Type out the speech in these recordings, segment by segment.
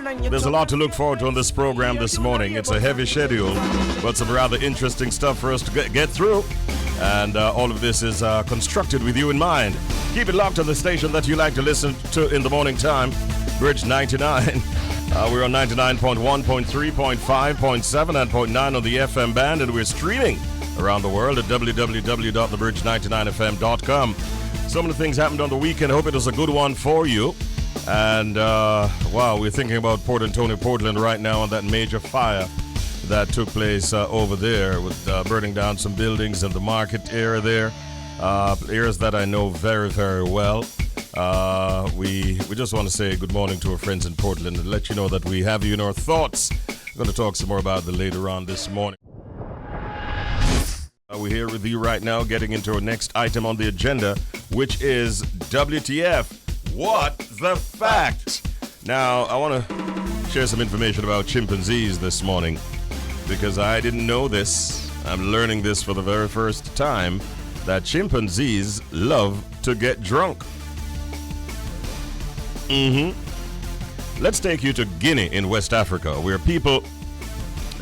There's a lot to look forward to on this program this morning. It's a heavy schedule, but some rather interesting stuff for us to get through. And all of this is constructed with you in mind. Keep it locked on the station that you like to listen to in the morning time, Bridge 99. We're on 99.1, 0.3, 0.5, 0.7, and 0.9 on the FM band, and we're streaming around the world at www.thebridge99fm.com. Some of the things happened on the weekend. I hope it was a good one for you. And, wow, we're thinking about Port Antonio, Portland right now on that major fire that took place over there with burning down some buildings in the market area there. Areas that I know very, very well. We just want to say good morning to our friends in Portland and let you know that we have you in our thoughts. We're going to talk some more about that later on this morning. We're here with you right now, getting into our next item on the agenda, which is WTF, What the Fact? Now, I want to share some information about chimpanzees this morning because I didn't know this. I'm learning this for the very first time, that chimpanzees love to get drunk. Let's take you to Guinea in West Africa, where people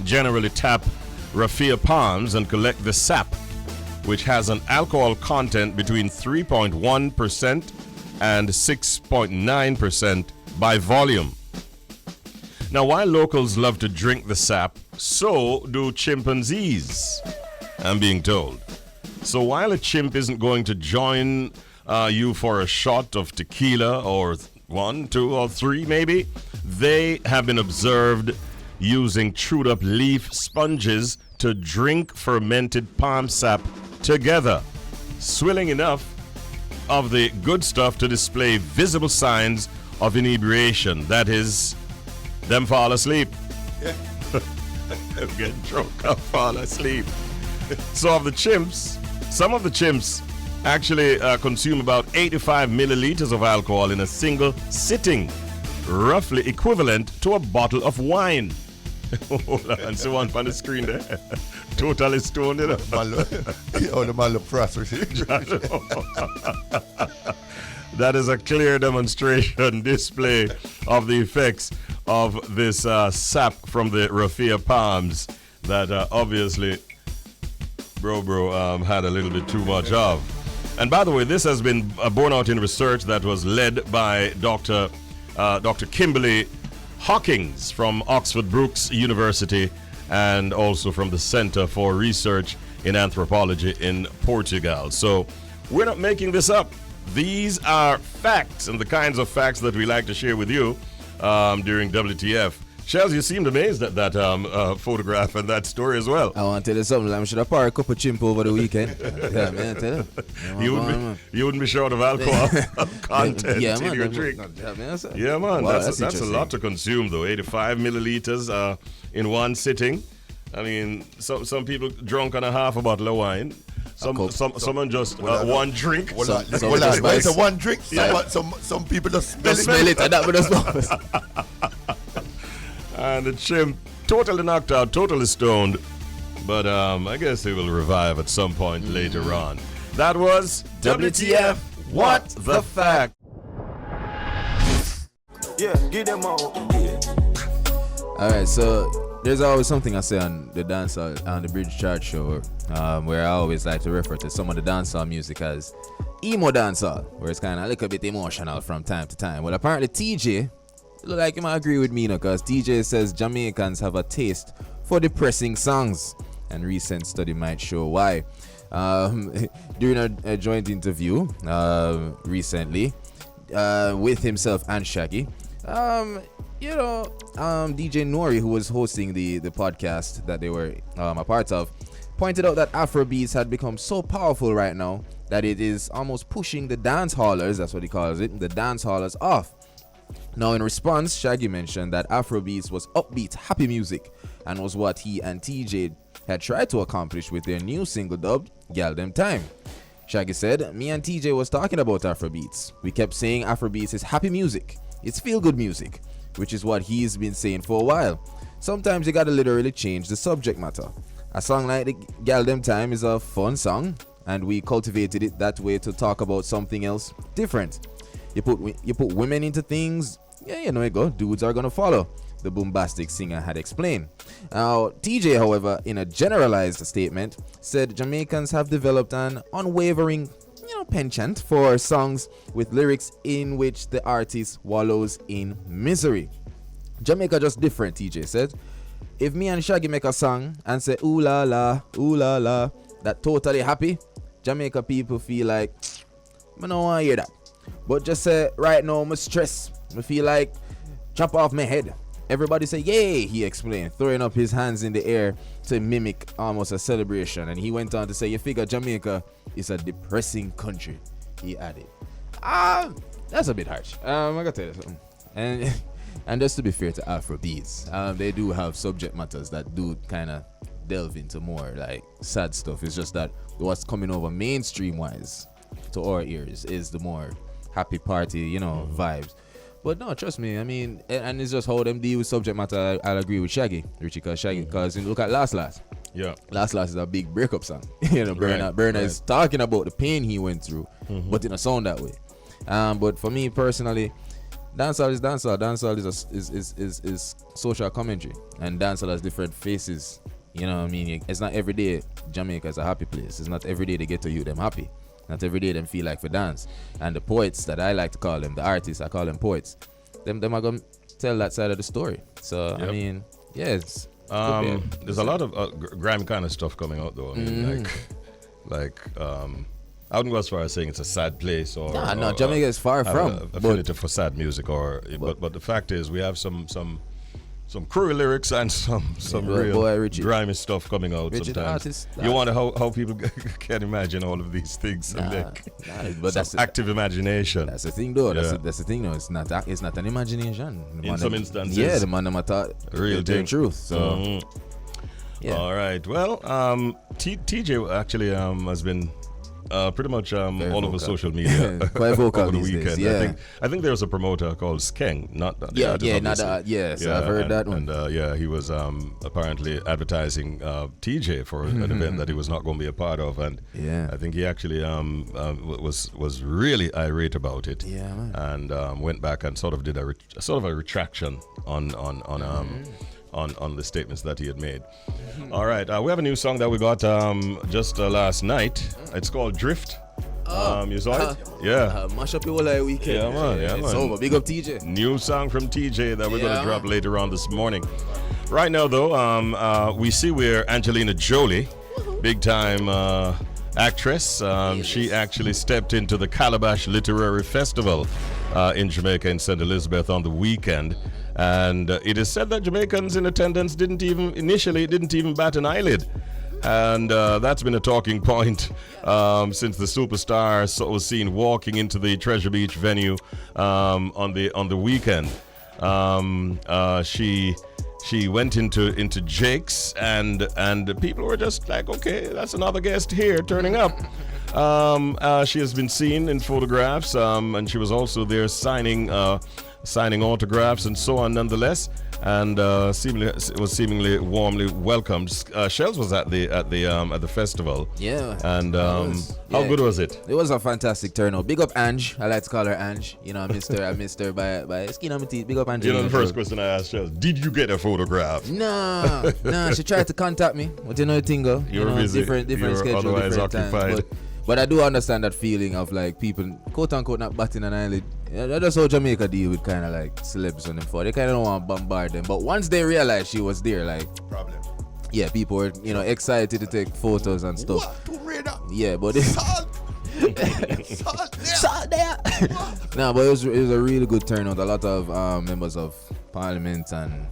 generally tap raffia palms and collect the sap, which has an alcohol content between 3.1% and 6.9% by volume. Now, while locals love to drink the sap, so do chimpanzees, I'm being told. So while a chimp isn't going to join you for a shot of tequila or 1, 2, or 3 maybe, they have been observed using chewed up leaf sponges to drink fermented palm sap together, swilling enough of the good stuff to display visible signs of inebriation. That is, them fall asleep. Yeah. Them get drunk and fall asleep. So of the chimps, some of the chimps actually consume about 85 milliliters of alcohol in a single sitting, roughly equivalent to a bottle of wine. Hold on, see one on the screen there. Totally stoned, you know. The man look frustrated. That is a clear demonstration, display of the effects of this sap from the raffia palms that obviously bro had a little bit too much of. And by the way, this has been borne out in research that was led by Dr. Kimberly Hawkins from Oxford Brookes University and also from the Center for Research in Anthropology in Portugal. So we're not making this up. These are facts and the kinds of facts that we like to share with you during WTF. Shelz, you seemed amazed at that photograph and that story as well. I want to tell you something. I should have poured a cup of chimp over the weekend. Yeah, man, I tell you. You wouldn't be short of alcohol content in your drink. Yeah, man. Wow, that's a lot to consume, though. 85 milliliters in one sitting. I mean, some people drunk on a half a bottle of wine. Someone just one drink. It's a one drink. Yeah. Some people just smell it. And that would just And the chimp totally knocked out, totally stoned. But I guess he will revive at some point later on. That was WTF, What the Fact? Yeah, get them all. Yeah. Alright, so there's always something I say on the dancehall, on the Bridge Chart show, where I always like to refer to some of the dancehall music as emo dancehall, where it's kind of a little bit emotional from time to time. Well, apparently TJ, look like you might agree with me, because TJ says Jamaicans have a taste for depressing songs, and recent study might show why. During a joint interview recently with himself and Shaggy, DJ Nori, who was hosting the podcast that they were a part of, pointed out that Afrobeats had become so powerful right now that it is almost pushing the dance hallers, that's what he calls it, the dance hallers off. Now, in response, Shaggy mentioned that Afrobeats was upbeat, happy music, and was what he and TJ had tried to accomplish with their new single dubbed Gal Dem Time. Shaggy said, "Me and TJ was talking about Afrobeats. We kept saying Afrobeats is happy music. It's feel-good music, which is what he's been saying for a while. Sometimes you gotta literally change the subject matter. A song like the Gal Dem Time is a fun song, and we cultivated it that way to talk about something else different. You put women into things, yeah, you know it go. Dudes are gonna follow, the bombastic singer had explained. Now, TJ, however, in a generalized statement, said Jamaicans have developed an unwavering, penchant for songs with lyrics in which the artist wallows in misery. Jamaica just different, TJ said. If me and Shaggy make a song and say ooh la la, that totally happy, Jamaica people feel like, I don't want to hear that. But just say, right now, I'm stressed. I feel like chop off my head. Everybody say, yay, he explained, throwing up his hands in the air to mimic almost a celebration. And he went on to say, you figure Jamaica is a depressing country, he added. That's a bit harsh. I gotta tell you something. And just to be fair to Afrobeats, they do have subject matters that do kind of delve into more like sad stuff. It's just that what's coming over mainstream wise to our ears is the more happy party, vibes. But no, trust me, I mean, and it's just how them deal with subject matter. I'll agree with Shaggy, Richie, because look at Last. Yeah. Last is a big breakup song. Burner is talking about the pain he went through, but in a sound that way. But for me personally, dancehall is dancehall. Dancehall is social commentary, and dancehall has different faces. You know what I mean? It's not every day Jamaica is a happy place. It's not every day they get to you them happy. Not every day them feel like for dance. And the poets that I like to call them, the artists, I call them poets. Them are gonna tell that side of the story. So I mean, yeah, it's there's a lot of grime kind of stuff coming out though. I mean, I wouldn't go as far as saying it's a sad place or no, Jamaica is far from affinity for sad music but the fact is we have some cruel lyrics and some real grimy stuff coming out sometimes. You wonder how people can imagine all of these things. But that's active imagination. That's the thing though. That's the thing though. It's not an imagination. In some instances. Yeah, the man them thought real truth. So yeah. All right. Well, TJ actually has been pretty much all over social media quite vocal over the these weekend. days, I think there was a promoter called Skeng, not the so I've heard that one. And he was apparently advertising TJ for an event that he was not going to be a part of, and I think he actually was really irate about it. Yeah, man. And went back and sort of did a retraction on the statements that he had made. All right, we have a new song that we got just last night. It's called Drift. You saw it? Yeah. Mash up your whole weekend. Yeah, man. It's over. Big up TJ. New song from TJ that we're going to drop later on this morning. Right now, though, we see we're Angelina Jolie, big-time actress. She actually stepped into the Calabash Literary Festival in Jamaica in St. Elizabeth on the weekend. And it is said that Jamaicans in attendance didn't even bat an eyelid. And that's been a talking point since the superstar was seen walking into the Treasure Beach venue on the weekend. She went into Jake's and people were just like, okay, that's another guest here turning up. She has been seen in photographs, and she was also there signing autographs and so on nonetheless, and seemingly warmly welcomed. Shelz was at the festival. Yeah. And how good was it? It was a fantastic turnout. Big up Ange. I like to call her Ange. I missed her by skin on my teeth. Big up Ange. The first question I asked Shelz, did you get a photograph? Nah. She tried to contact me, but the thing go. You were busy. Different schedule, otherwise different occupied. Times, but I do understand that feeling of like people quote unquote not batting an eyelid. That's how Jamaica deal with kind of like celebs on them for. They kind of don't want to bombard them. But once they realized she was there, like Problem. Yeah, people were excited to take photos and stuff. Yeah, but Salt there. No, but it was a really good turnout. A lot of members of parliament and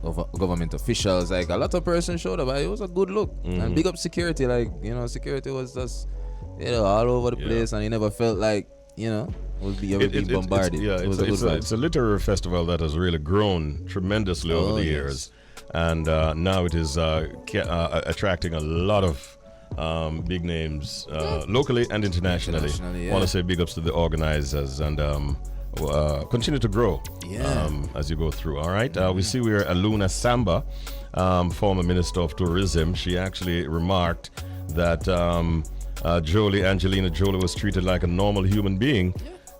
of government officials, like a lot of persons showed up. It was a good look. And big up security, security was just all over the place, and you never felt like was being bombarded. It's a literary festival that has really grown tremendously over the years, and now it is attracting a lot of big names locally and internationally. I want to say big ups to the organizers and continue to grow as you go through. All right, we see we're Aluna Samba, former Minister of Tourism. She actually remarked that Angelina Jolie was treated like a normal human being.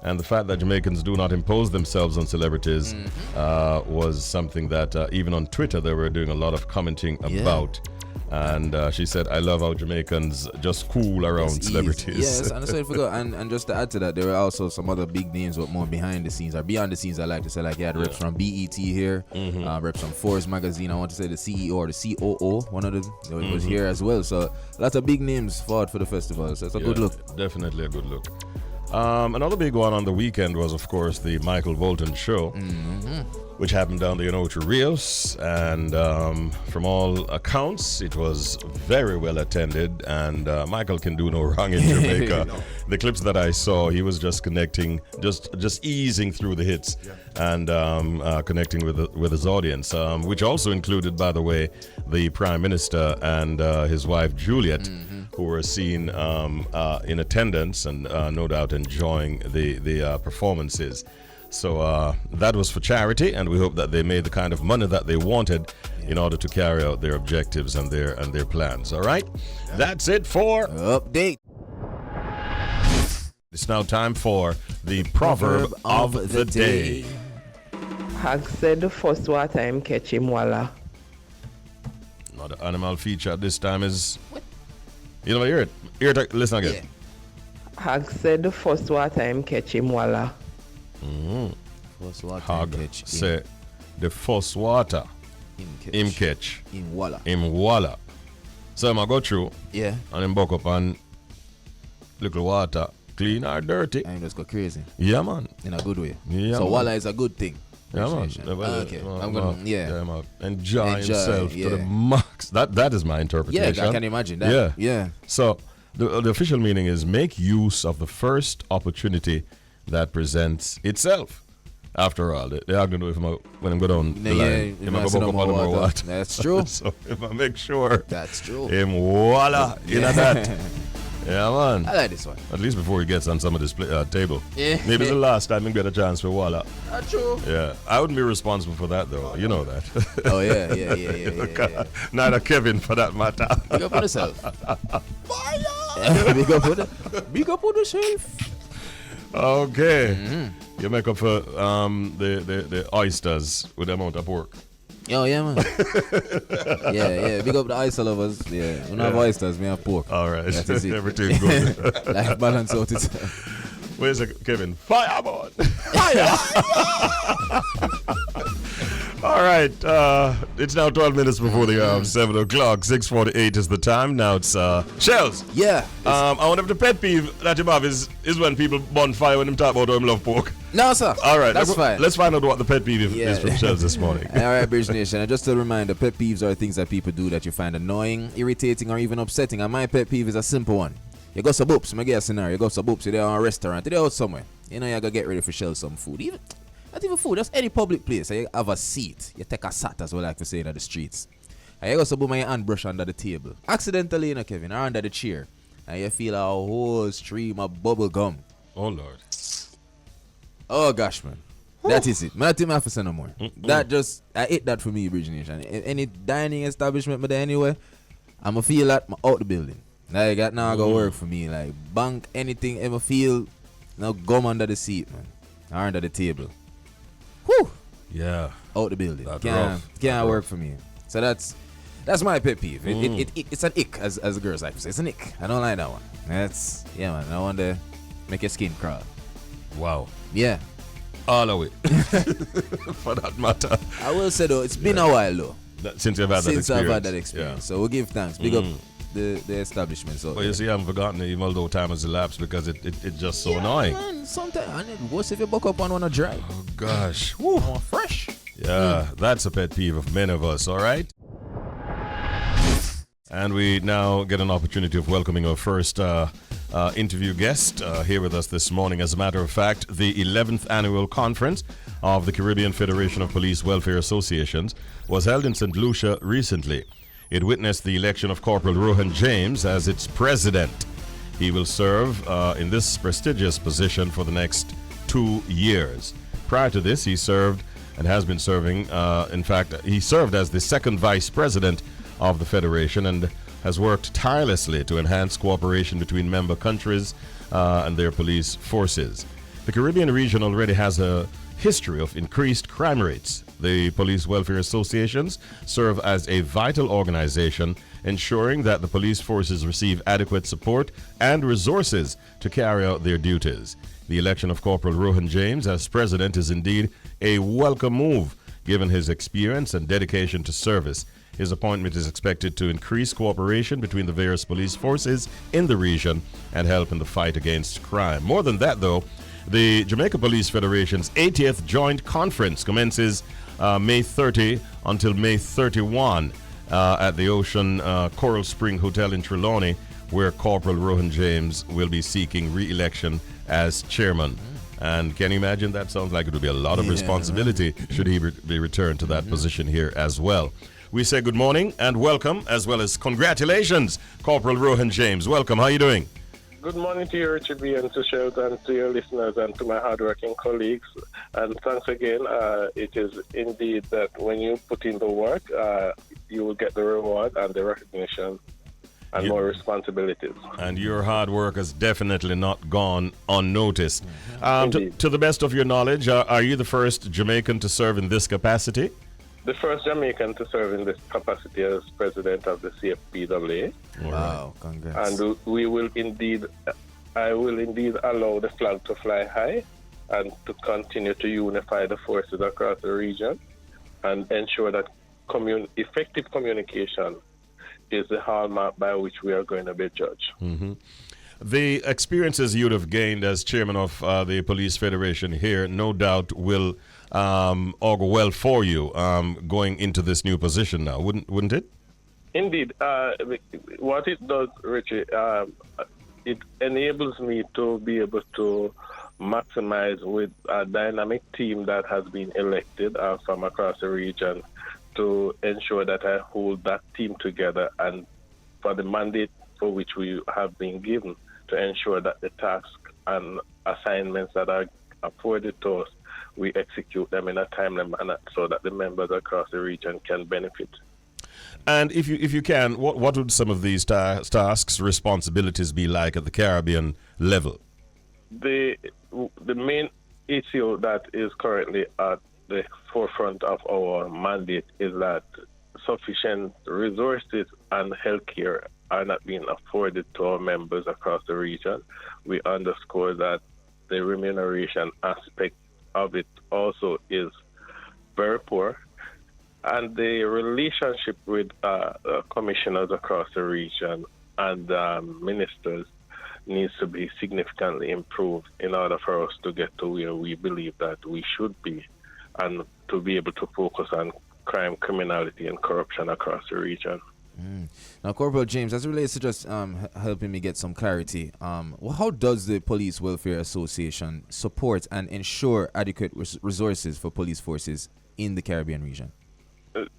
And the fact that Jamaicans do not impose themselves on celebrities was something that even on Twitter they were doing a lot of commenting about. And she said, I love how Jamaicans just cool around celebrities. Yes, and I forgot. And just to add to that, there were also some other big names, but more behind the scenes or beyond the scenes. I like to say, like, you had reps from BET here, reps from Forbes magazine. I want to say the CEO or the COO, one of them was here as well. So lots of big names fought for the festival. So it's a good look. Definitely a good look. Another big one on the weekend was, of course, the Michael Bolton show, which happened down the Ocho Rios, and from all accounts, it was very well attended, and Michael can do no wrong in Jamaica. The clips that I saw, he was just connecting, just easing through the hits, and connecting with his audience, which also included, by the way, the Prime Minister and his wife Juliet, who were seen in attendance and no doubt enjoying the performances. So that was for charity, and we hope that they made the kind of money that they wanted in order to carry out their objectives and their plans. All right, that's it for update. It's now time for the proverb of the day. Hag said the first water him catch him walla. Another animal feature at this time is. You know, hear it. Listen again. Hag said the first water him catch him walla. First water Hag catch say the first water him catch him walla. Him walla. So I go through. Yeah. And him buck up and little water, clean or dirty. And just go crazy. Yeah, man. In a good way. Yeah, so man. walla is a good thing. Yeah, man. Okay. I'm gonna man. Enjoy himself to the max. That is my interpretation. Yeah, I can imagine that. Yeah. So the official meaning is make use of the first opportunity that presents itself. After all, they are going to know when I'm going down the line. If I go up on more water. That's true. So if I make sure that's true. Him voila in that. Yeah, man. I like this one. At least before he gets on some of this table. Yeah. Maybe it's the last time he get a chance for voila. That's true. Yeah. I wouldn't be responsible for that, though. You know that. Oh, yeah. Neither Kevin, for that matter. Big up on yourself. Big up on yourself. Okay. You make up for the oysters with the amount of pork. Oh, yeah, man. yeah. Big up the oyster lovers. Yeah. We don't have oysters, we have pork. All right. That is it. Everything good. Life balance out it. Where's it, Kevin? Fireball! Fire! All right. It's now 12 minutes before the 7 o'clock. 6:48 is the time. Now it's Shelz. Yeah. I wonder if the pet peeve that you have is when people bonfire when them talk about how them love pork. No, sir. All right. That's fine. Let's find out what the pet peeve is from Shelz this morning. All right, Bridge Nation. And just a reminder, pet peeves are things that people do that you find annoying, irritating, or even upsetting. And my pet peeve is a simple one. You go some boops. Let me get a scenario. You go some boops. You're there on a restaurant. You're there out somewhere. You know, you gotta get ready for Shelz some food. Not even food, just any public place. You have a seat. You take a sat, as we like to say in the streets. And you go some boom and your hand brush under the table. Accidentally, you know, Kevin, or under the chair. And you feel a whole stream of bubble gum. Oh, Lord. Oh, gosh, man. That is it. I'm not even have to say no more. That just, I ate that for me, Bridge Nation. Any dining establishment, but anyway, I'm going to feel that I'm out the building. Like, that now going to work for me. Like, bank, anything, ever feel, no gum under the seat, man. Or under the table. Whew. Yeah. Out the building. That's Can't work for me. So that's my pet peeve. It's an ick, as the girls like to say. It's an ick. I don't like that one. That's, yeah, man. I want to make your skin crawl. Wow. Yeah. All of it. For that matter. I will say, though, it's been a while, though. Since you've had that experience. Since I've had that experience. Yeah. So we'll give thanks. Big up the establishment. So, well, you see, I haven't forgotten it, even although time has elapsed, because it's just so annoying. Man, sometimes, and worse if you buck up on one dry. Oh, gosh. Woo, fresh. Yeah, that's a pet peeve of many of us, all right? And we now get an opportunity of welcoming our first interview guest here with us this morning. As a matter of fact, the 11th annual conference of the Caribbean Federation of Police Welfare Associations was held in St. Lucia recently. It witnessed the election of Corporal Rohan James as its president. He will serve in this prestigious position for the next 2 years. Prior to this, he served and has been serving. In fact, he served as the second vice president of the Federation and has worked tirelessly to enhance cooperation between member countries and their police forces. The Caribbean region already has a history of increased crime rates. The police welfare associations serve as a vital organization, ensuring that the police forces receive adequate support and resources to carry out their duties. The election of Corporal Rohan James as president is indeed a welcome move, given his experience and dedication to service. His appointment is expected to increase cooperation between the various police forces in the region and help in the fight against crime. More than that, though, the Jamaica Police Federation's 80th Joint Conference commences May 30 until May 31 at the Ocean Coral Spring Hotel in Trelawney, where Corporal Rohan James will be seeking re-election as chairman. And can you imagine? That sounds like it would be a lot of responsibility should he be returned to that position here as well. We say good morning and welcome, as well as congratulations, Corporal Rohan James. Welcome. How are you doing? Good morning to you, Richie B, and to Shelz, and to your listeners, and to my hardworking colleagues. And thanks again. It is indeed that when you put in the work, you will get the reward and the recognition and more responsibilities. And your hard work has definitely not gone unnoticed. To the best of your knowledge, are you the first Jamaican to serve in this capacity? The first Jamaican to serve in this capacity as president of the CFPWA. Wow, congrats. And we will indeed, I will indeed allow the flag to fly high and to continue to unify the forces across the region and ensure that effective communication is the hallmark by which we are going to be judged. The experiences you'd have gained as chairman of the Police Federation here no doubt will augur well for you going into this new position now, wouldn't it? Indeed. What it does, Richie, it enables me to be able to maximize with a dynamic team that has been elected from across the region to ensure that I hold that team together and for the mandate for which we have been given to ensure that the tasks and assignments that are afforded to us, we execute them in a timely manner so that the members across the region can benefit. And if you can, what would some of these tasks, responsibilities be like at the Caribbean level? The main issue that is currently at the forefront of our mandate is that sufficient resources and healthcare are not being afforded to our members across the region. We underscore that the remuneration aspect of it also is very poor, and the relationship with commissioners across the region and ministers needs to be significantly improved in order for us to get to where we believe that we should be and to be able to focus on crime, criminality, and corruption across the region. Now, Corporal James, as it relates to just helping me get some clarity, how does the Police Welfare Association support and ensure adequate resources for police forces in the Caribbean region?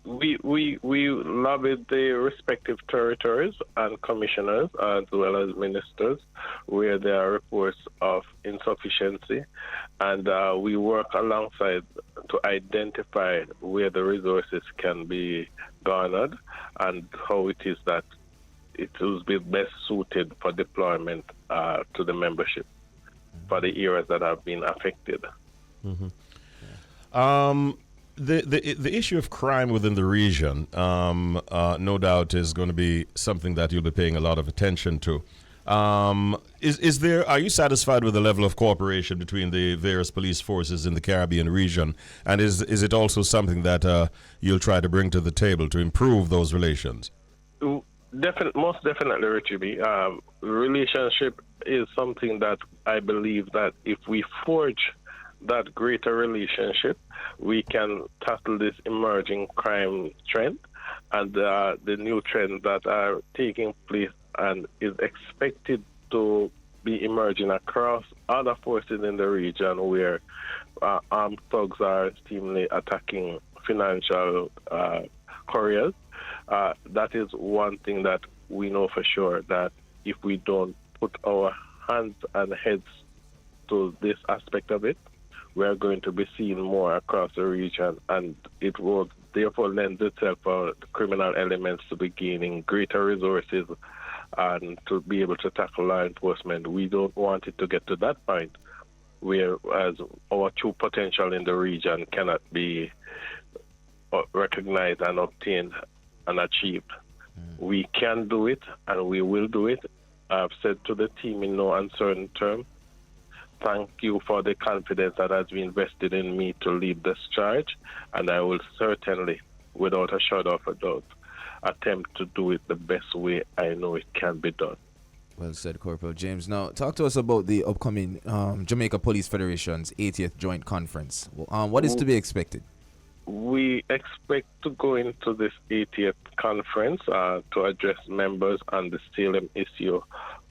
We lobby the respective territories and commissioners as well as ministers where there are reports of insufficiency, and we work alongside to identify where the resources can be garnered and how it is that it will be best suited for deployment to the membership for the areas that have been affected. The issue of crime within the region, no doubt, is going to be something that you'll be paying a lot of attention to. Are you satisfied with the level of cooperation between the various police forces in the Caribbean region? And is it also something that you'll try to bring to the table to improve those relations? Most definitely, Richie B. Relationship is something that I believe that if we forge that greater relationship, we can tackle this emerging crime trend and the new trends that are taking place and is expected to be emerging across other forces in the region where armed thugs are seemingly attacking financial couriers. That is one thing that we know for sure, that if we don't put our hands and heads to this aspect of it, we are going to be seeing more across the region, and it will therefore lend itself for the criminal elements to be gaining greater resources and to be able to tackle law enforcement. We don't want it to get to that point whereas our true potential in the region cannot be recognized and obtained and achieved. We can do it, and we will do it. I've said to the team in no uncertain terms, thank you for the confidence that has been invested in me to lead this charge, and I will certainly, without a shadow of a doubt, attempt to do it the best way I know it can be done. Well said, Corporal James. Now, talk to us about the upcoming Jamaica Police Federation's 80th Joint Conference. What is to be expected? We expect to go into this 80th conference to address members on the salient issue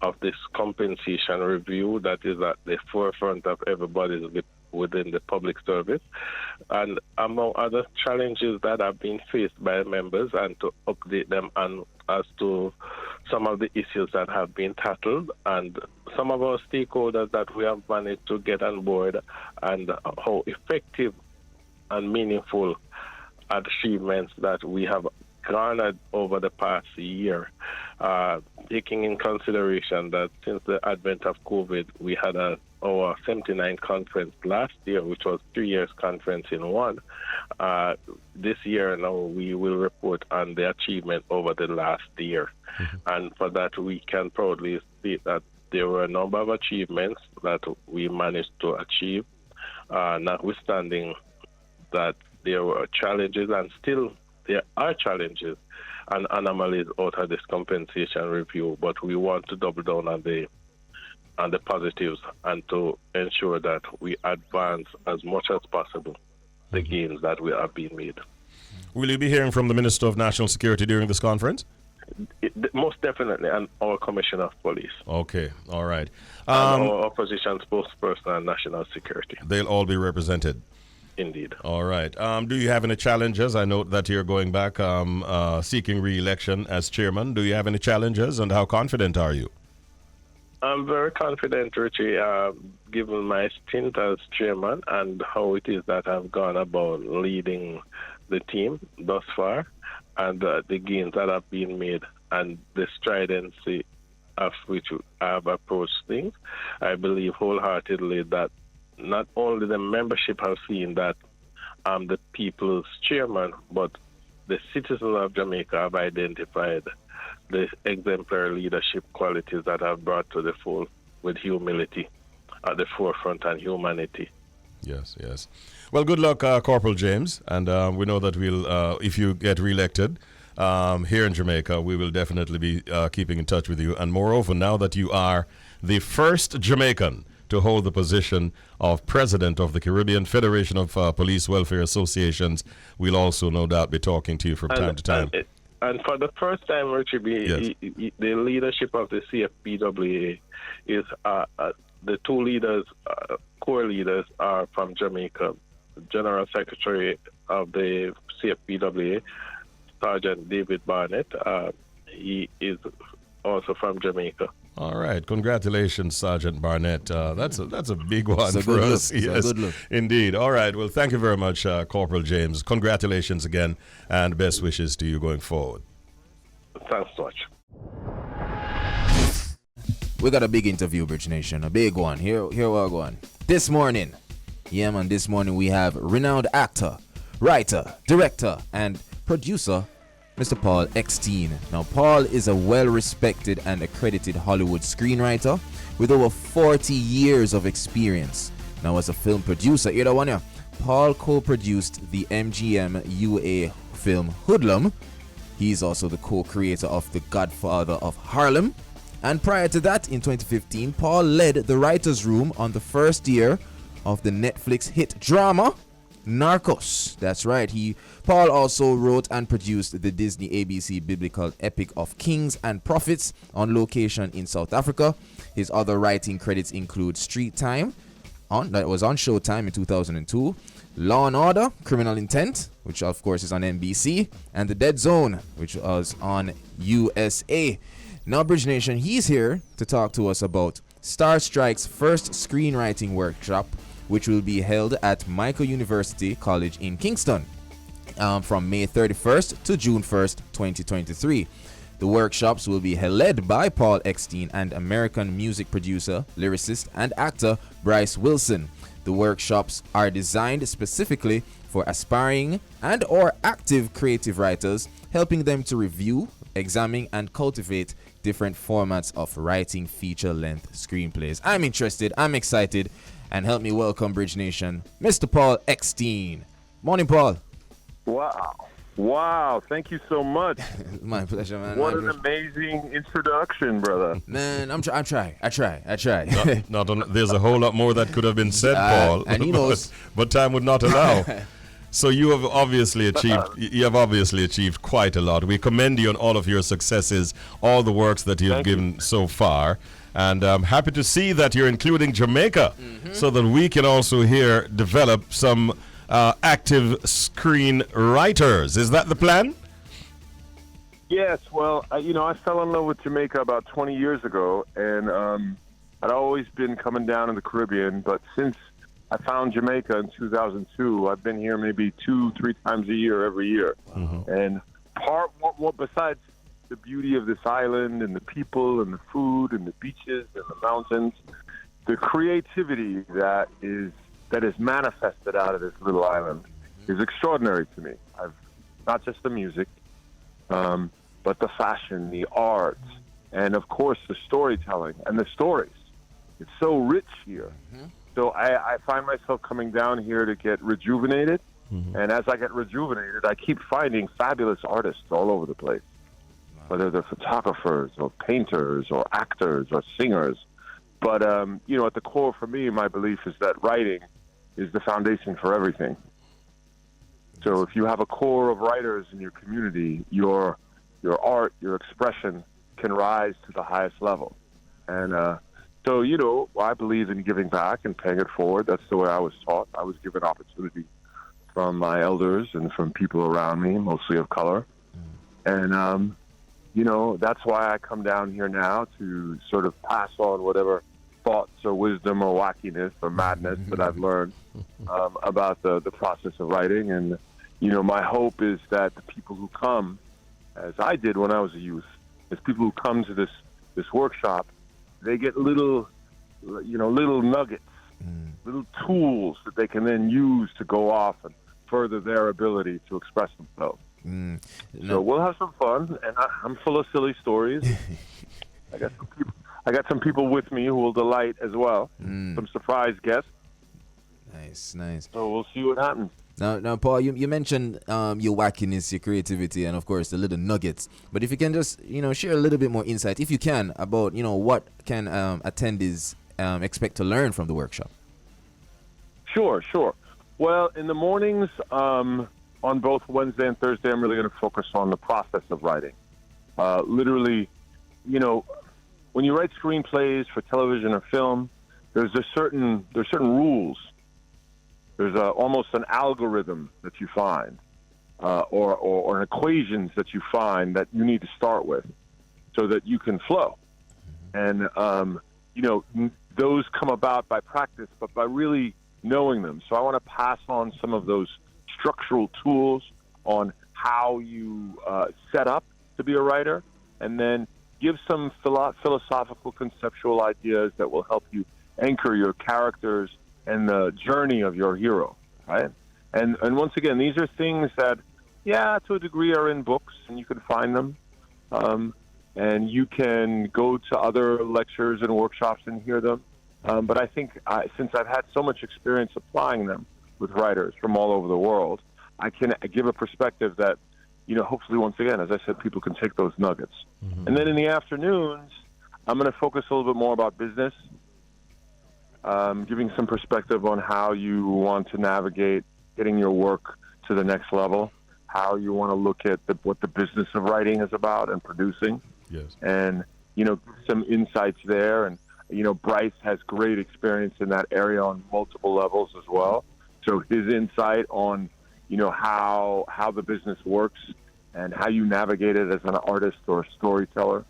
of this compensation review that is at the forefront of everybody's within the public service, and among other challenges that have been faced by members, and to update them on as to some of the issues that have been tackled and some of our stakeholders that we have managed to get on board, and how effective and meaningful achievements that we have garnered over the past year, taking in consideration that since the advent of COVID, we had our 79th conference last year, which was 3 years conference in one. This year now we will report on the achievement over the last year. And for that we can proudly state that there were a number of achievements that we managed to achieve, notwithstanding that there were challenges, and still there are challenges and anomalies out of this compensation review, but we want to double down on the positives and to ensure that we advance as much as possible the gains that we have been made. Will you be hearing from the Minister of National Security during this conference? Most definitely, and our Commissioner of Police. Okay, all right. And our opposition spokesperson and national security. They'll all be represented. Indeed. All right. Do you have any challenges? I note that you're going back seeking re-election as chairman. Do you have any challenges, and how confident are you? I'm very confident, Richie, given my stint as chairman and how it is that I've gone about leading the team thus far, and the gains that have been made and the stridency of which I have approached things. I believe wholeheartedly that not only the membership have seen that I'm the people's chairman, but the citizens of Jamaica have identified the exemplary leadership qualities that I've brought to the fore with humility at the forefront and humanity. Yes, yes. Well, good luck, Corporal James. And we know that we'll, if you get reelected here in Jamaica, we will definitely be keeping in touch with you. And moreover, now that you are the first Jamaican to hold the position of President of the Caribbean Federation of Police Welfare Associations, we'll also no doubt be talking to you from time to time. And for the first time, Richie B, yes, the leadership of the CFPWA is the two leaders, core leaders, are from Jamaica. General Secretary of the CFPWA, Sergeant David Barnett, he is also from Jamaica. All right, congratulations, Sergeant Barnett. That's a big one for us. Yes, good look. Indeed. All right. Well, thank you very much, Corporal James. Congratulations again, and best wishes to you going forward. Thanks so much. We got a big interview, Bridge Nation, a big one. Here we're going. This morning, this morning we have renowned actor, writer, director, and producer, Mr. Paul Eckstein. Now, Paul is a well-respected and accredited Hollywood screenwriter with over 40 years of experience. Now, as a film producer, Paul co-produced the MGM UA film Hoodlum. He's also the co-creator of The Godfather of Harlem. And prior to that, in 2015, Paul led the writer's room on the first year of the Netflix hit drama Narcos. That's right. Paul also wrote and produced the Disney ABC biblical epic of Kings and Prophets on location in South Africa. His other writing credits include Street Time, that was on Showtime in 2002, Law and Order, Criminal Intent, which of course is on NBC, and The Dead Zone, which was on USA. Now, Bridge Nation, he's here to talk to us about Star Strike's first screenwriting workshop, which will be held at Mico University College in Kingston from May 31st to June 1st, 2023. The workshops will be led by Paul Eckstein and American music producer, lyricist, and actor Bryce Wilson. The workshops are designed specifically for aspiring and or active creative writers, helping them to review, examine, and cultivate different formats of writing feature-length screenplays. I'm interested, I'm excited, and help me welcome Bridge Nation, Mr. Paul Eckstein. Morning, Paul. Wow, thank you so much. My pleasure, man. What an amazing introduction, brother. Man, I try. There's a whole lot more that could have been said, Paul. And he knows. but time would not allow. So you have obviously achieved quite a lot. We commend you on all of your successes, all the works that you've given so far. And I'm happy to see that you're including Jamaica so that we can also here develop some active screenwriters. Is that the plan? Yes, well, I fell in love with Jamaica about 20 years ago, and I'd always been coming down in the Caribbean, but since I found Jamaica in 2002, I've been here maybe 2-3 times a year every year. And what besides the beauty of this island and the people and the food and the beaches and the mountains, the creativity that is manifested out of this little island is extraordinary to me. Not just the music, but the fashion, the art, and of course the storytelling and the stories. It's so rich here. So I find myself coming down here to get rejuvenated, and as I get rejuvenated, I keep finding fabulous artists all over the place, whether they're photographers or painters or actors or singers. But, at the core for me, my belief is that writing is the foundation for everything. So if you have a core of writers in your community, your art, your expression can rise to the highest level. And so, I believe in giving back and paying it forward. That's the way I was taught. I was given opportunity from my elders and from people around me, mostly of color. And, that's why I come down here now to sort of pass on whatever thoughts or wisdom or wackiness or madness that I've learned about the process of writing. And, my hope is that the people who come, as I did when I was a youth, as people who come to this workshop, they get little nuggets, little tools that they can then use to go off and further their ability to express themselves. So we'll have some fun, and I'm full of silly stories. I got some people with me who will delight as well. Some surprise guests. Nice. So we'll see what happens. Now, Paul, you mentioned your wackiness, your creativity, and of course the little nuggets. But if you can just share a little bit more insight, if you can, about what can attendees expect to learn from the workshop. Sure. Well, in the mornings, on both Wednesday and Thursday, I'm really going to focus on the process of writing. Literally, when you write screenplays for television or film, there's certain rules. There's almost an algorithm that you find, or equations that you find that you need to start with, so that you can flow. And those come about by practice, but by really knowing them. So I want to pass on some of those structural tools on how you set up to be a writer, and then give some philosophical, conceptual ideas that will help you anchor your characters and the journey of your hero, right? And once again, these are things that, to a degree are in books, and you can find them. And you can go to other lectures and workshops and hear them. But I think since I've had so much experience applying them with writers from all over the world, I can give a perspective that, hopefully, once again, as I said, people can take those nuggets. And then in the afternoons, I'm going to focus a little bit more about business, giving some perspective on how you want to navigate getting your work to the next level, how you want to look at what the business of writing is about and producing. Yes. And, some insights there. And, Bryce has great experience in that area on multiple levels as well. So his insight on, how the business works and how you navigate it as an artist or a storyteller.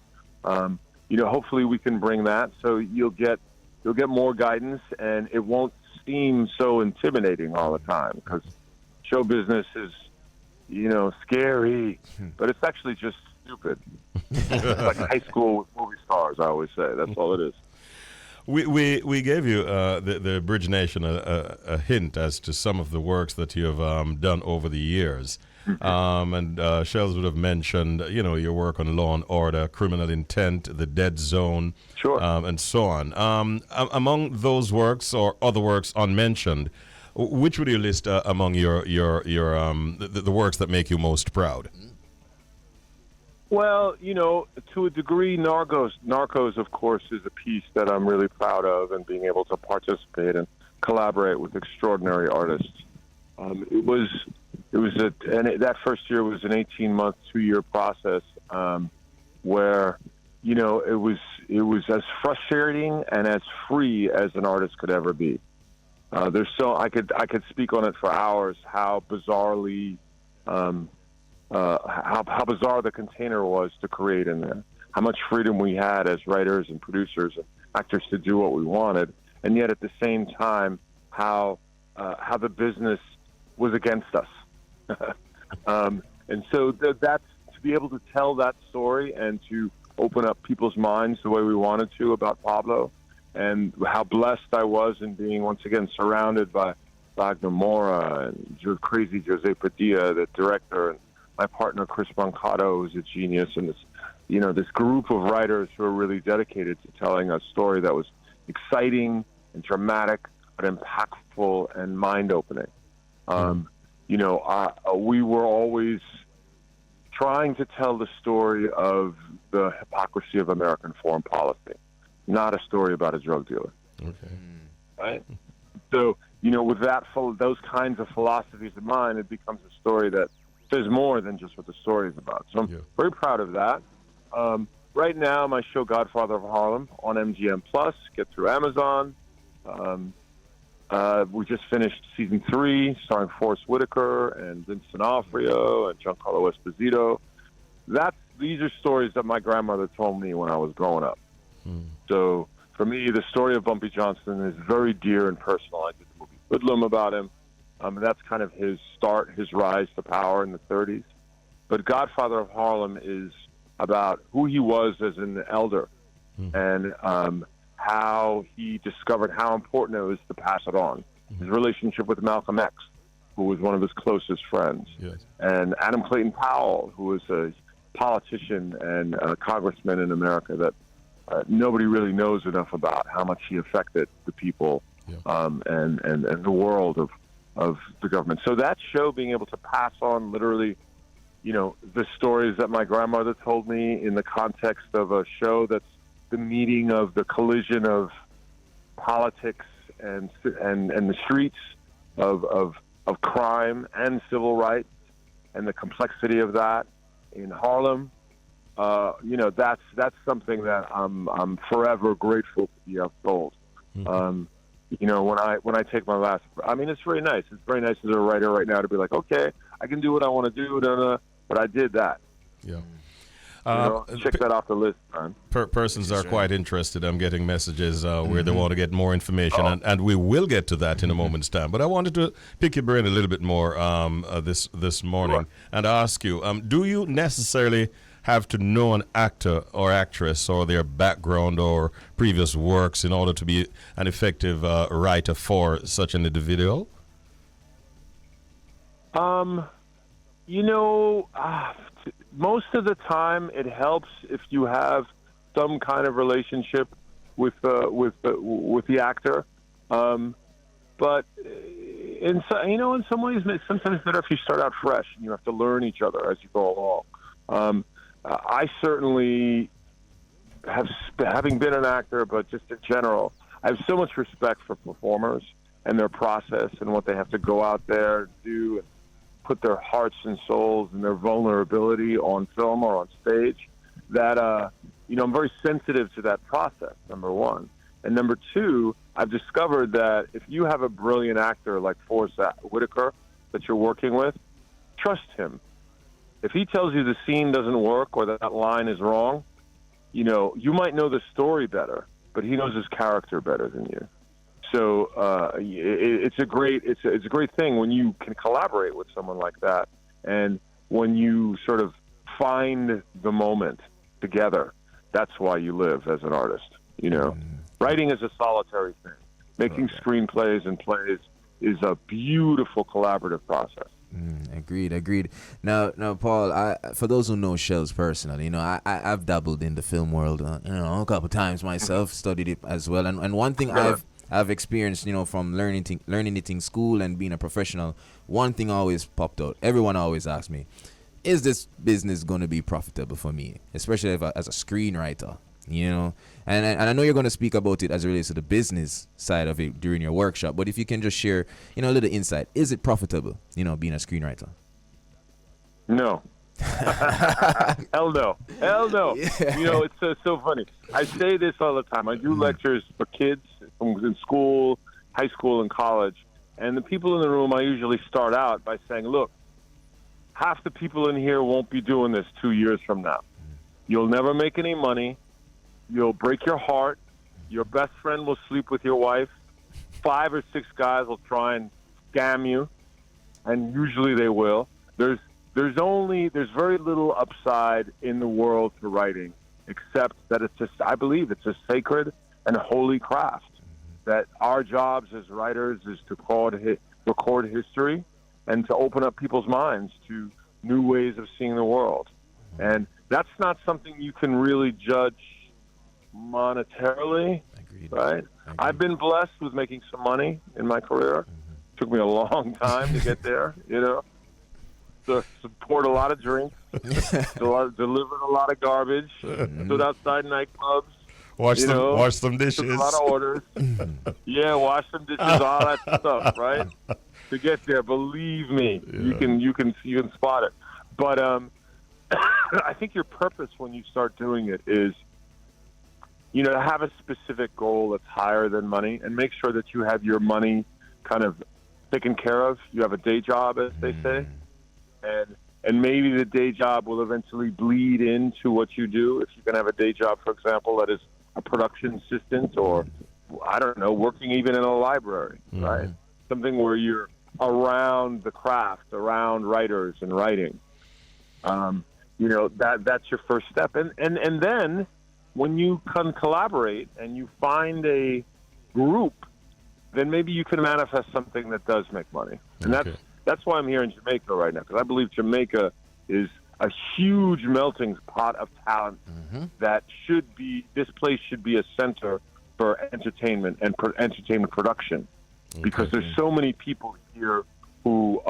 Hopefully we can bring that. So you'll get more guidance, and it won't seem so intimidating all the time, because show business is, scary, but it's actually just stupid. It's like high school with movie stars, I always say. That's all it is. We gave you the Bridge Nation a hint as to some of the works that you have done over the years. And Shelz would have mentioned, your work on Law and Order, Criminal Intent, The Dead Zone, sure, and so on. Among those works or other works unmentioned, which would you list among your the works that make you most proud? Well, to a degree, Narcos, of course, is a piece that I'm really proud of, and being able to participate and collaborate with extraordinary artists. That first year was an 18-month, 2-year process where, it was as frustrating and as free as an artist could ever be. I could speak on it for hours. How bizarrely. How bizarre the container was to create in there. How much freedom we had as writers and producers and actors to do what we wanted, and yet at the same time, how the business was against us. And so that's to be able to tell that story and to open up people's minds the way we wanted to about Pablo, and how blessed I was in being once again surrounded by Wagner Moura and crazy Jose Padilla, the director, and my partner Chris Brancato, who's a genius, and this group of writers who are really dedicated to telling a story that was exciting and dramatic, but impactful and mind-opening. We were always trying to tell the story of the hypocrisy of American foreign policy, not a story about a drug dealer. Okay. Right? So, with those kinds of philosophies in mind, it becomes a story that says more than just what the story is about. So I'm very proud of that. Right now, my show Godfather of Harlem on MGM Plus, get through Amazon. We just finished season 3, starring Forrest Whitaker and Vincent D'Onofrio and Giancarlo Esposito. These are stories that my grandmother told me when I was growing up. So for me, the story of Bumpy Johnson is very dear and personal. I did the movie Hoodlum about him. That's kind of his start, his rise to power in the 30s. But Godfather of Harlem is about who he was as an elder and how he discovered how important it was to pass it on. His relationship with Malcolm X, who was one of his closest friends, and Adam Clayton Powell, who was a politician and a congressman in America that nobody really knows enough about, how much he affected the people and the world of the government. So that show, being able to pass on literally, the stories that my grandmother told me in the context of a show that's the meeting of the collision of politics and the streets of crime and civil rights, and the complexity of that in Harlem. That's something that I'm forever grateful to be told. When I take my last, it's very nice. It's very nice as a writer right now to be like, okay, I can do what I want to do, but I did that. Yeah. Check that off the list, man. Persons are quite interested. I'm getting messages where they want to get more information, and we will get to that in a moment's time. But I wanted to pick your brain a little bit more this morning and ask you, do you necessarily have to know an actor or actress or their background or previous works in order to be an effective writer for such an individual? Most of the time, it helps if you have some kind of relationship with the actor. But in some ways, it's sometimes better if you start out fresh and you have to learn each other as you go along. I certainly having been an actor, but just in general, I have so much respect for performers and their process and what they have to go out there and do and put their hearts and souls and their vulnerability on film or on stage that, I'm very sensitive to that process, number one. And number two, I've discovered that if you have a brilliant actor like Forrest Whitaker that you're working with, trust him. If he tells you the scene doesn't work or that line is wrong, you might know the story better, but he knows his character better than you. So it's a great thing when you can collaborate with someone like that, and when you sort of find the moment together. That's why you live as an artist. You know, writing is a solitary thing. Making screenplays and plays is a beautiful collaborative process. Agreed. Now, Paul, for those who know Shelz personally, you know, I've dabbled in the film world, a couple times myself, studied it as well. And one thing I've experienced, you know, from learning it in school and being a professional, one thing always popped out. Everyone always asked me, is this business going to be profitable for me, especially as a screenwriter? You know, and I know you're going to speak about it as it relates to the business side of it during your workshop, but if you can just share, you know, a little insight, is it profitable, you know, being a screenwriter? No. Hell no. Yeah. You know, it's so funny. I say this all the time. I do lectures for kids in school, high school, and college, and the people in the room, I usually start out by saying, look, half the people in here won't be doing this 2 years from now. You'll never make any money. You'll break your heart. Your best friend will sleep with your wife. 5 or 6 guys will try and scam you, and usually they will. There's very little upside in the world to writing, except that I believe it's a sacred and holy craft. That our jobs as writers is to record history and to open up people's minds to new ways of seeing the world. And that's not something you can really judge monetarily. Agreed. Right? I've been blessed with making some money in my career. Took me a long time to get there, you know. To support a lot of drinks, delivered a lot of garbage, stood outside nightclubs, wash some dishes, took a lot of orders. Yeah, wash some dishes, all that stuff, right? To get there, believe me, you can spot it. But I think your purpose when you start doing it is, you know, to have a specific goal that's higher than money, and make sure that you have your money kind of taken care of. You have a day job, as they say, and maybe the day job will eventually bleed into what you do. If you can have a day job, for example, that is a production assistant, or I don't know, working even in a library, right? Something where you're around the craft, around writers and writing. You know, that's your first step, and then when you can collaborate and you find a group, then maybe you can manifest something that does make money. And that's why I'm here in Jamaica right now, because I believe Jamaica is a huge melting pot of talent that this place should be a center for entertainment and entertainment production, because there's so many people here who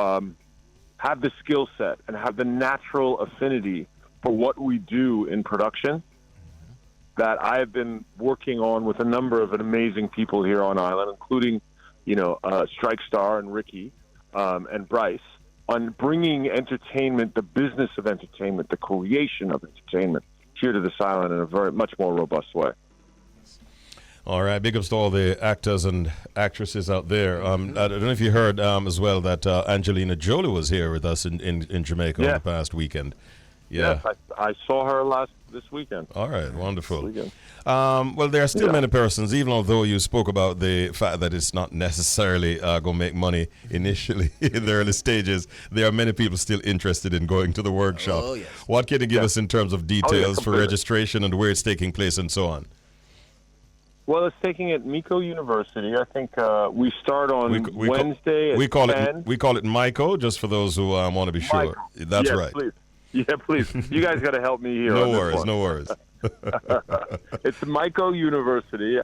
have the skill set and have the natural affinity for what we do in production, that I have been working on with a number of amazing people here on island, including, you know, Strike Star and Ricky and Bryce, on bringing entertainment, the business of entertainment, the creation of entertainment here to this island in a very much more robust way. All right, big ups to all the actors and actresses out there. I don't know if you heard as well that Angelina Jolie was here with us in Jamaica on the past weekend. Yeah, yes, I saw her this weekend. All right, wonderful. Well, there are still many persons, even although you spoke about the fact that it's not necessarily going to make money initially in the early stages, there are many people still interested in going to the workshop. Oh, yes. What can you give us in terms of details for registration and where it's taking place and so on? Well, it's taking at Mico University. I think we start on Wednesday at 10. We call it Mico, just for those who want to be sure. Mico. That's yes, right. Please. Yeah, please. You guys got to help me here. No worries. It's Mico University.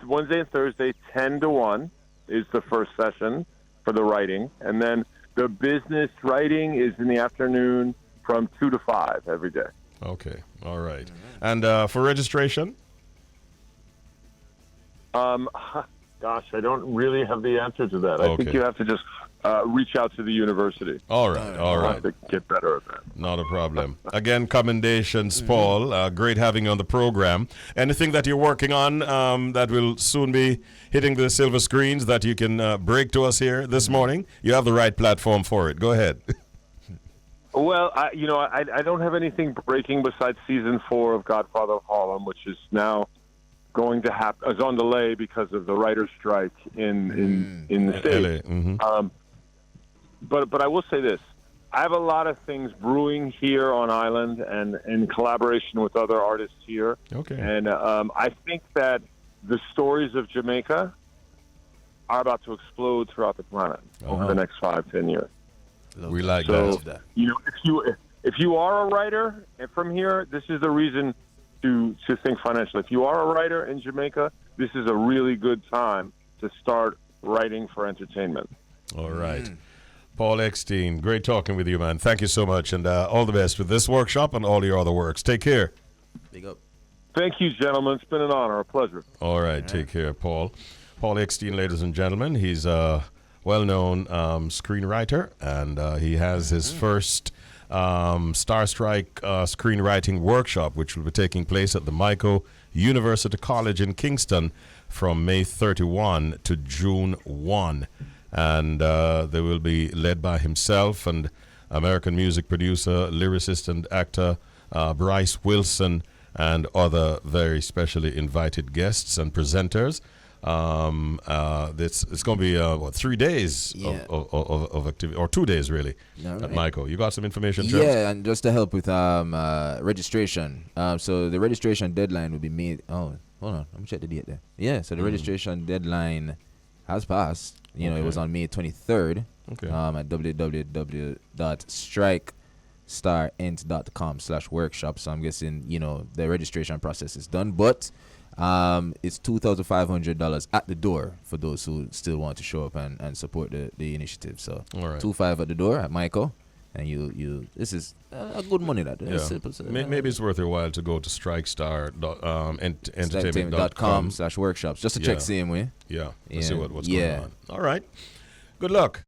Wednesday and Thursday, 10 to 1 is the first session for the writing. And then the business writing is in the afternoon from 2 to 5 every day. Okay. All right. And for registration? Gosh, I don't really have the answer to that. I think you have to just reach out to the university. All right. I'll have to get better at that. Not a problem. Again, commendations, Paul. Great having you on the program. Anything that you're working on that will soon be hitting the silver screens that you can break to us here this morning? You have the right platform for it. Go ahead. Well, I don't have anything breaking besides season 4 of Godfather of Harlem, which is now going to happen. Is on delay because of the writer's strike in the States. LA. But I will say this: I have a lot of things brewing here on island and in collaboration with other artists here. Okay. And I think that the stories of Jamaica are about to explode throughout the planet over the next 5-10 years. We like So, that. you know, if you are a writer from here, this is the reason to think financially. If you are a writer in Jamaica, this is a really good time to start writing for entertainment. All right. Paul Eckstein, great talking with you, man. Thank you so much, and all the best with this workshop and all your other works. Take care. Big up. Thank you, gentlemen. It's been an honor, a pleasure. All right, take care, Paul. Paul Eckstein, ladies and gentlemen. He's a well-known screenwriter, and he has his first Star Strike screenwriting workshop, which will be taking place at the Mico University College in Kingston from May 31 to June 1. And they will be led by himself and American music producer, lyricist, and actor Bryce Wilson, and other very specially invited guests and presenters. It's going to be 3 days of activity, or 2 days really, at Mico. You got some information, James? Yeah, and just to help with registration. So the registration deadline will be made. Oh, hold on, let me check the date there. Yeah, so the registration deadline has passed. You know, it was on May 23rd. Okay. At www.strikestarint.com/workshop. So I'm guessing, you know, the registration process is done, but it's $2,500 at the door for those who still want to show up and support the initiative. So all right. $2,500 at the door at Mico, and you this is a good money that. Yeah. Maybe it's worth your while to go to strikestar.entertainment.com/workshops just to check same way. Yeah, to see what's going on. All right. Good luck.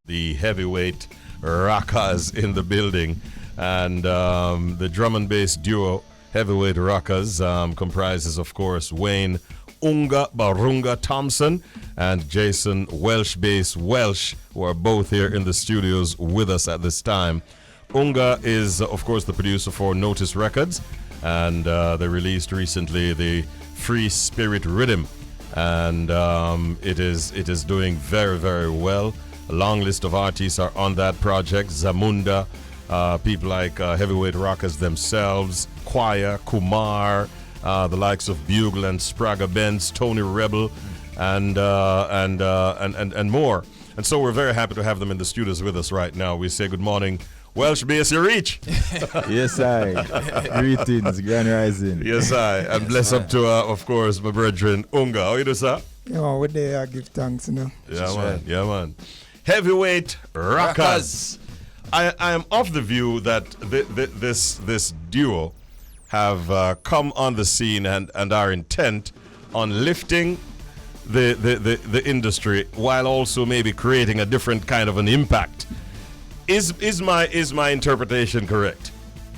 The Heavyweight Rockaz in the building, and the drum and bass duo Heavyweight Rockaz comprises, of course, Wayne Unga Barunga Thompson and Jason Welsh Bass Welsh, who are both here in the studios with us at this time. Unga is, of course, the producer for Notice Records, and they released recently the Free Spirit Riddim, and it is doing very, very well. A long list of artists are on that project. Zamunda, people like Heavyweight Rockaz themselves, Choir, Kumar, the likes of Bugle and Sprague Benz, Tony Rebel, and more. And so we're very happy to have them in the studios with us right now. We say good morning, Welsh Bass, you reach. Yes, I. Greetings, Grand Rising. Yes, I. And bless up to, of course, my brethren, Unga. How you do, sir? Yeah, we there give thanks, you know. Yeah, man. Yeah, man. Heavyweight Rockaz. I am of the view that this duo have come on the scene and are intent on lifting the industry while also maybe creating a different kind of an impact. Is my interpretation correct?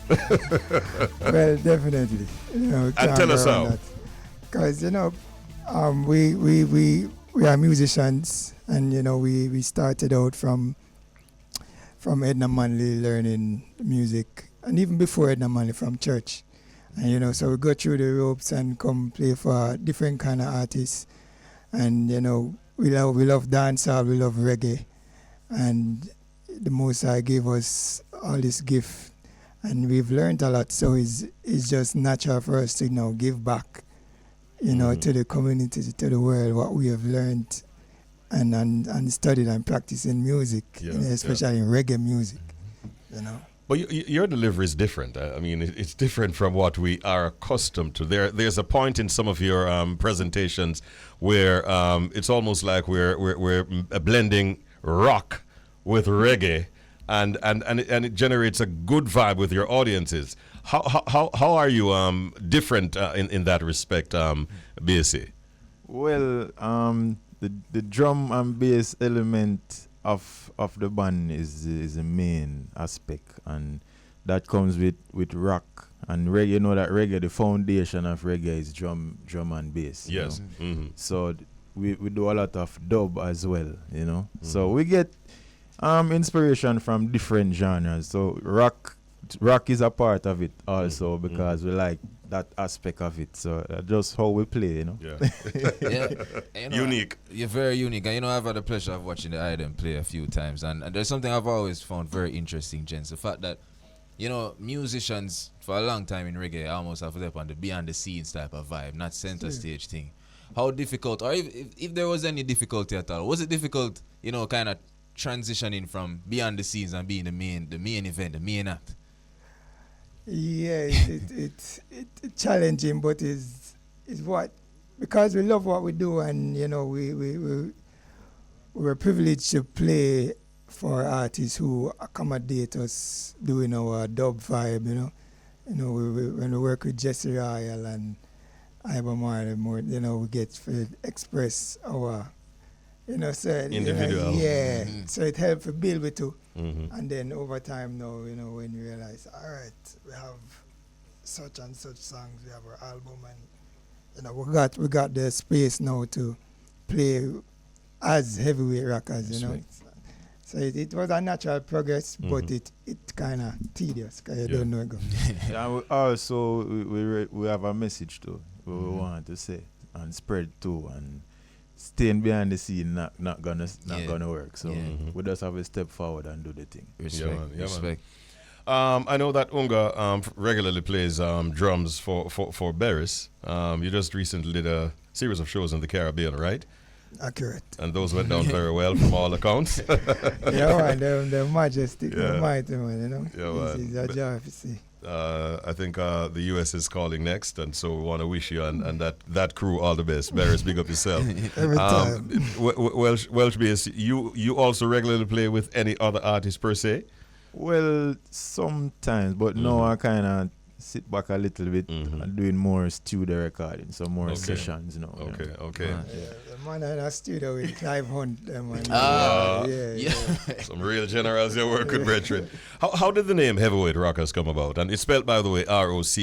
Well, definitely. You know, and tell us how. Because, you know, we are musicians, and, you know, we started out from Edna Manley learning music, and even before Edna Manley from church. And, you know, so we go through the ropes and come play for different kind of artists. And, you know, we love dancehall, we love reggae. And the Most High gave us all this gift, and we've learned a lot. So it's just natural for us to, you know, give back, you know, to the community, to the world, what we have learned and studied and practiced in music, you know, especially in reggae music, you know. But your delivery is different. I mean, it's different from what we are accustomed to. There's a point in some of your presentations where it's almost like we're blending rock with reggae, and it generates a good vibe with your audiences. How are you different in that respect, BSC? Well, the drum and bass element of the band is the main aspect, and that comes with rock and reggae. You know that reggae, the foundation of reggae is drum and bass. Yes. You know? So we do a lot of dub as well, you know. So we get inspiration from different genres. So rock rock is a part of it also because we like that aspect of it. So that's just how we play, you know. Yeah. Yeah. You know, Unique. You're very unique. And I've had the pleasure of watching the Irie play a few times. And there's something I've always found very interesting, gents. The fact that, musicians for a long time in reggae almost have up on the behind the scenes type of vibe, not center stage thing. How difficult, or if there was any difficulty at all, was it difficult, kind of transitioning from beyond the scenes and being the main event, the main act? Yeah, it's challenging, but is what, because we love what we do, and we're privileged to play for artists who accommodate us doing our dub vibe. When we work with Jesse Royal and Ibamar, more, we get to express our, Individual. So it helps to build with too. And then over time now, when you realize, all right, we have such and such songs, we have our album, and we got the space now to play as Heavyweight Rockaz, Right. So it was a natural progress, but it kind of tedious because you don't know it. And we also we have a message too we want to say and spread too, and staying behind the scene not gonna work. So we just have to step forward and do the thing. Respect. I know that Unga regularly plays drums for Barris. You just recently did a series of shows in the Caribbean, right? Accurate. And those went down very well from all accounts. Yeah, man, they're majestic, the mighty man, Yeah, man. It's a joy to see. I think the US is calling next, and so we want to wish you and that crew all the best. Barris, big up yourself. Every time. Welsh Bass, you also regularly play with any other artists per se? Well, sometimes, but now I kind of sit back a little bit and doing more studio recording, so more sessions now. Okay. The man in a studio with Clive Hunt. Some real generals you work with, brethren. How did the name Heavyweight Rockaz come about? And it's spelled, by the way, Rockaz,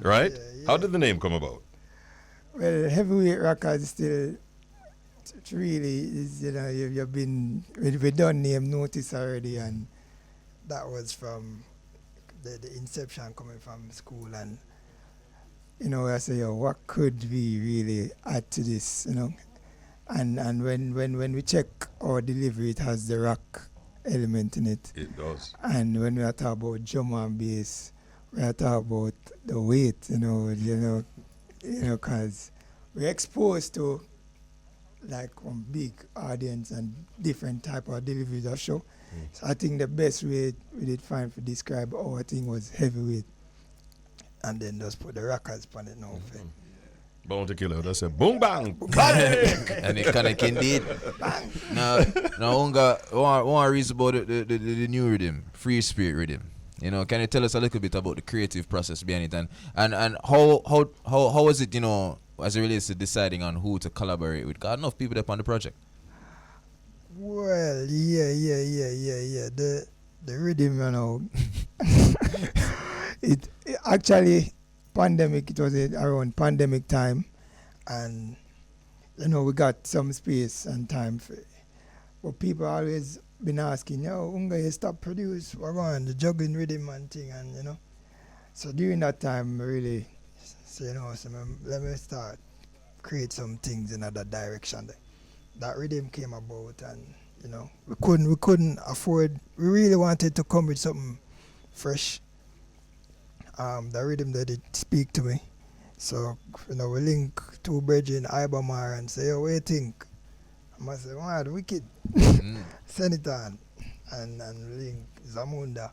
right? How did the name come about? Well, Heavyweight Rockaz still really is, we done name notice already, and that was from the inception coming from school, and I say, what could we really add to this, and when we check our delivery, it has the rock element in it. It does. And when we are talking about drum and bass, we are talking about the weight, because we're exposed to like one big audience and different type of deliveries of show. So I think the best way we did find to describe our thing was heavyweight, and then just put the rockers on it now. Bounty Killer, that's a boom bang. And it kind of indeed. Now Unga, one reason about the new rhythm, Free Spirit Riddim. Can you tell us a little bit about the creative process behind it, and how was it, as it relates to deciding on who to collaborate with? Got enough people up on the project. Well, yeah. The rhythm, it actually pandemic. It was around pandemic time, and we got some space and time for it. But people always been asking, Unga, you stop produce, we're going the juggling rhythm and thing, and So during that time, I really say, let me start create some things in other direction. That rhythm came about, and we couldn't afford. We really wanted to come with something fresh. The rhythm that did speak to me, so we link two brethren, Ibamar, and say, what do you think? I must say, wow, wicked. Send it on, and link Zamunda,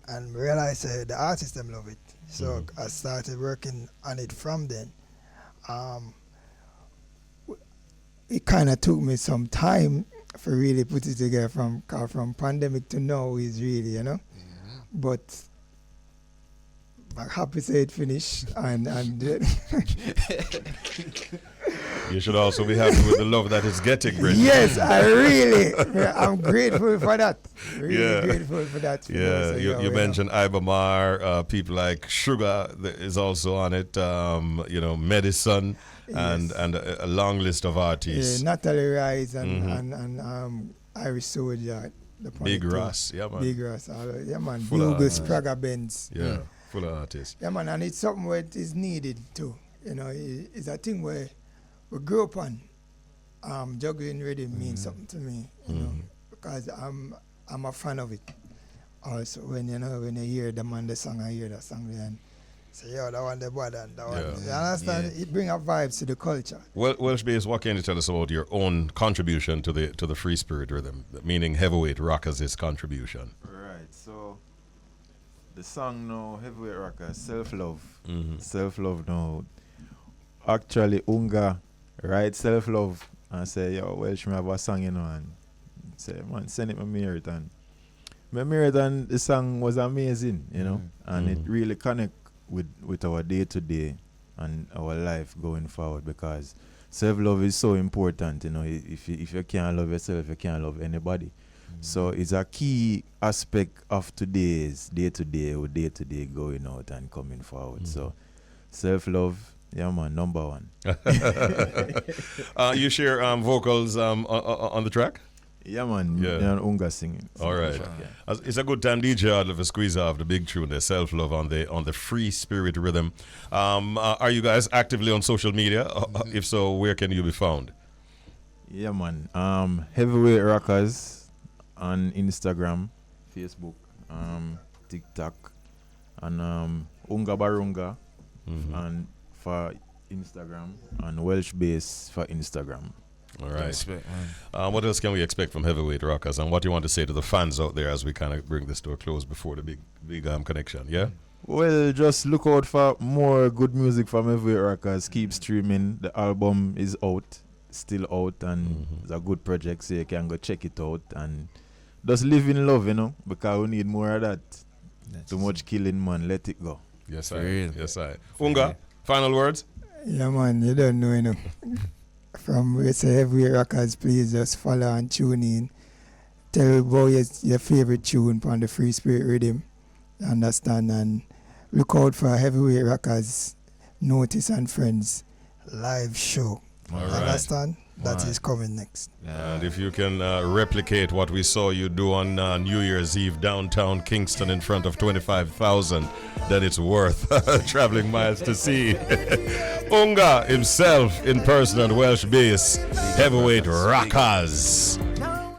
and realize the artists them love it. So I started working on it from then. It kind of took me some time for really put it together from pandemic to now is really, but I'm happy to say it finished, and You should also be happy with the love that it's getting, Bridget. Yes, I'm grateful for that. Grateful for that. Yeah, you mentioned Ibamar, people like Sugar is also on it, Medicine, and a long list of artists. Natalie Rice and Irie Soldier. Big Ross, yeah, man. Big Ross, yeah, man. Full of Bugle, Sprague, Benz. Yeah, full of artists. Yeah, man, and it's something where it is needed too. You know, it's a thing where we grew up on. Juggling rhythm means something to me, you know, because I'm a fan of it. Also, when you hear the man the song, I hear the song, and say, yo, that one the bad and that one. You understand? Yeah. It bring up vibes to the culture. Well, Welsh Bass, what can you tell us about your own contribution to the free spirit rhythm, meaning Heavyweight Rockaz' contribution? Right. So the song now, Heavyweight Rockaz, self-love. Self-love now. Actually, Unga write self-love and say, yo, Welsh, me have a song, you know, and say, man, send it me hear it. And me hear it, and the song was amazing, you know, and it really connect with our day-to-day and our life going forward, because self-love is so important, you know. If you can't love yourself, you can't love anybody. So it's a key aspect of today's day-to-day going out and coming forward. So self-love, yeah, man, number one. You share vocals on the track? Yeah, man. Yeah, Unga singing. All right. It's a good time DJ Adler for squeeze off the big tune, the self-love on the free spirit rhythm. Are you guys actively on social media? If so, where can you be found? Yeah, man. Heavyweight Rockaz on Instagram, Facebook, TikTok, and Unga Barunga and for Instagram, and Welsh Bass for Instagram. All right. What else can we expect from Heavyweight Rockaz, and what do you want to say to the fans out there as we kind of bring this to a close before the big connection? Yeah. Well, just look out for more good music from Heavyweight Rockaz. Keep streaming. The album is out, still out, and it's a good project, so you can go check it out and just live in love, you know, because we need more of that. Too much killing, man. Let it go. Yes, I. Yes, I. Unga, final words. Yeah, man. You don't know, you know. From we say Heavyweight Rockaz, please just follow and tune in. Tell about your favorite tune on the Free Spirit Riddim. Understand? And look out for Heavyweight Rockaz, Notice and Friends live show. All right. Understand? That is coming next. And if you can replicate what we saw you do on New Year's Eve downtown Kingston in front of 25,000, then it's worth traveling miles to see. Unga himself in person on Welsh Bass, Heavyweight Rockaz.